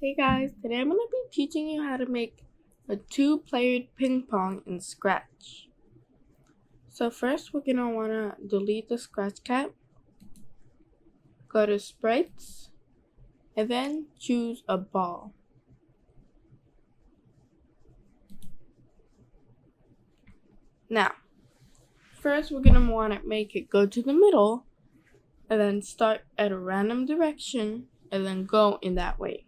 Hey guys, today I'm going to be teaching you how to make a two-player ping pong in Scratch. So first we're going to want to delete the scratch cap, go to sprites, and then choose a ball. Now, first we're going to want to make it go to the middle, and then start at a random direction, and then go in that way.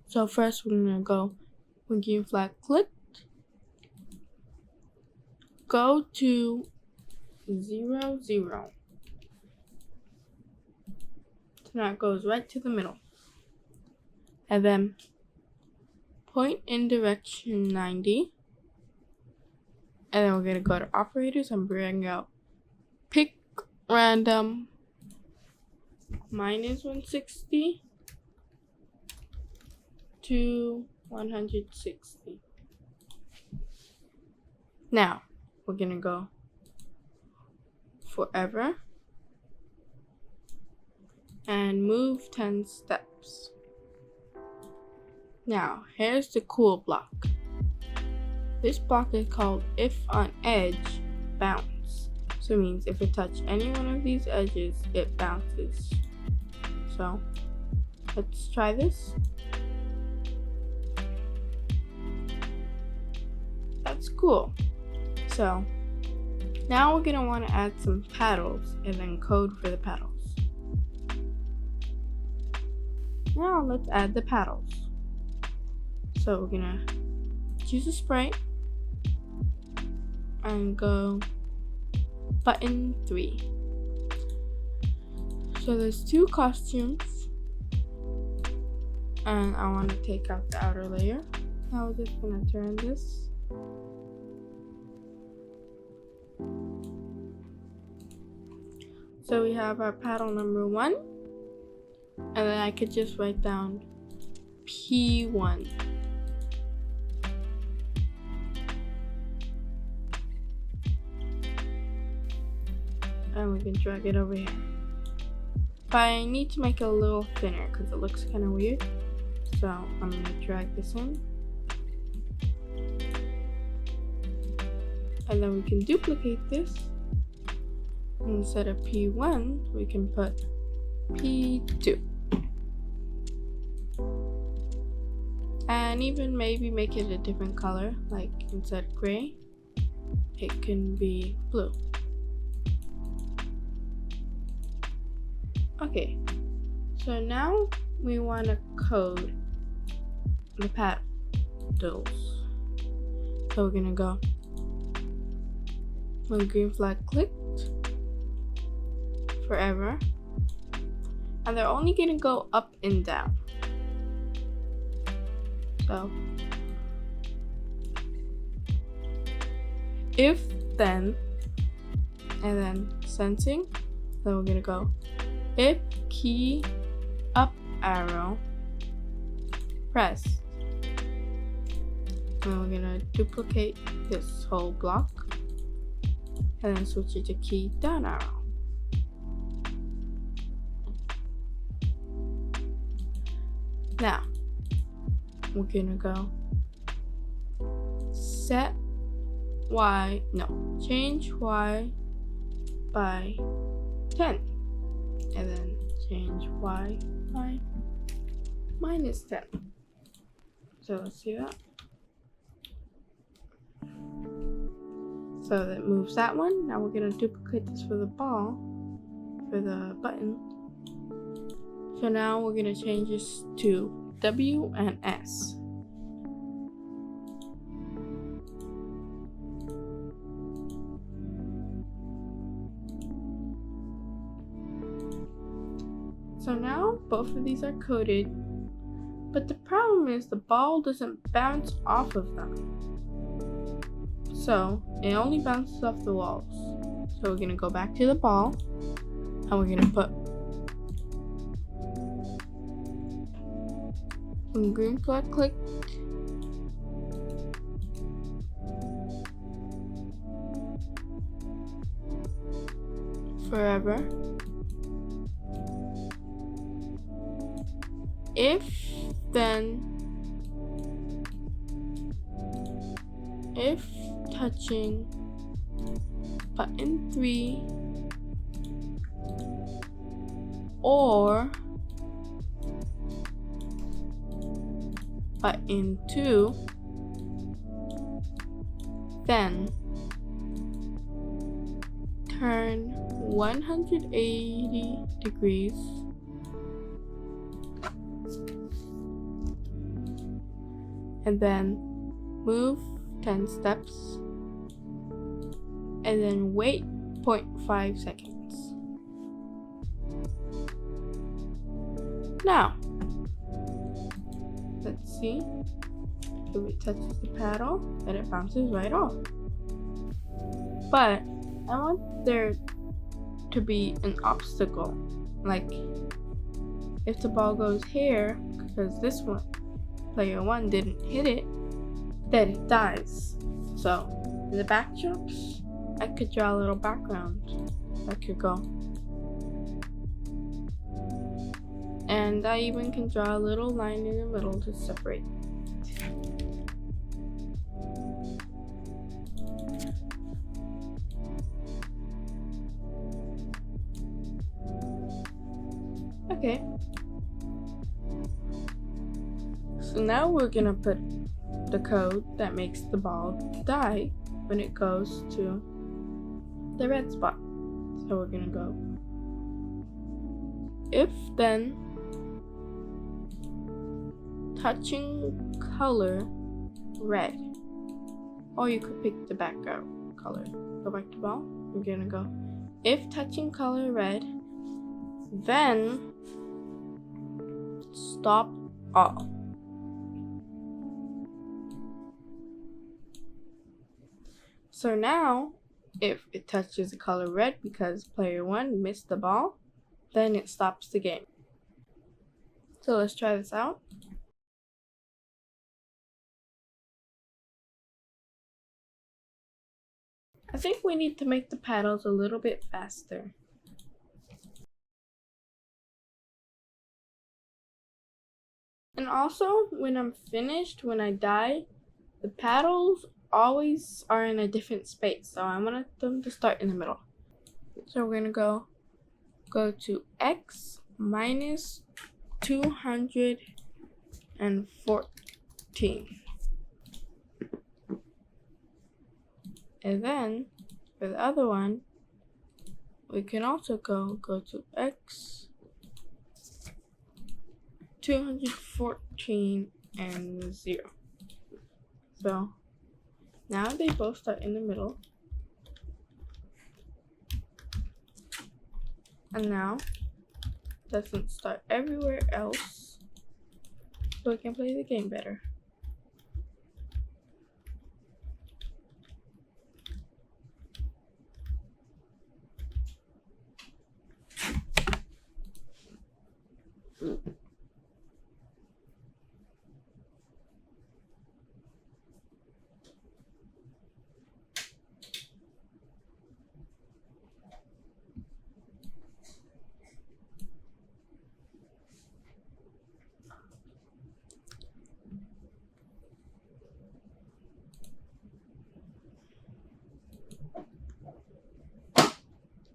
So first we're going to go when green flag clicked, go to 0, 0. So now it goes right to the middle. And then point in direction 90. And then we're going to go to operators and bring out pick random minus 160 to 160. Now we're going to go forever and move 10 steps. Now here's the cool block. This block is called if on edge bounce. So it means if it touches any one of these edges, it bounces. So let's try this. That's cool. So now we're gonna want to add some paddles and then code for the paddles. Now let's add the paddles. So we're gonna choose a sprite and go button 3. So there's 2 costumes and I want to take out the outer layer. Now we're just gonna turn this. So we have our paddle number 1, and then I could just write down P1. And we can drag it over here. But I need to make it a little thinner because it looks kind of weird. So I'm going to drag this in. And then we can duplicate this. Instead of P1, we can put P2. And even maybe make it a different color, like instead of gray, it can be blue. Okay, so now we want to code the paddles. So we're gonna go when green flag clicked, forever, and they're only gonna go up and down. So if then, and then sensing, then we're gonna go if key up arrow press. And we're gonna duplicate this whole block and then switch it to key down arrow. Now we're gonna go change Y by 10. And then change Y by minus 10. So let's see that. So that moves that one. Now we're going to duplicate this for the ball, for the button. So now we're going to change this to W and S. So now both of these are coded, but the problem is the ball doesn't bounce off of them. So it only bounces off the walls. So we're gonna go back to the ball and we're gonna put when green flag click, forever. If then if touching button 3 or button 2, then turn 180 degrees and then move 10 steps and then wait 0.5 seconds. Now, let's see. If it touches the paddle, then it bounces right off. But I want there to be an obstacle. Like, if the ball goes here, because this one, player 1 didn't hit it, then it dies. So, in the backdrops, I could draw a little background that could go. And I even can draw a little line in the middle to separate. Okay. So now we're gonna put the code that makes the ball die when it goes to the red spot. So we're gonna go if then touching color red, or you could pick the background color. Go back to ball. We're gonna go if touching color red, then stop all. So now, if it touches the color red because player 1 missed the ball, then it stops the game. So let's try this out. I think we need to make the paddles a little bit faster. And also, when I'm finished, when I die, the paddles always are in a different space. So I want them to start in the middle. So we're gonna go to x minus 214. And then for the other one, we can also go to x 214 and 0. So now they both start in the middle. And now doesn't start everywhere else, so we can play the game better.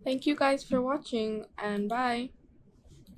Thank you guys for watching, and bye.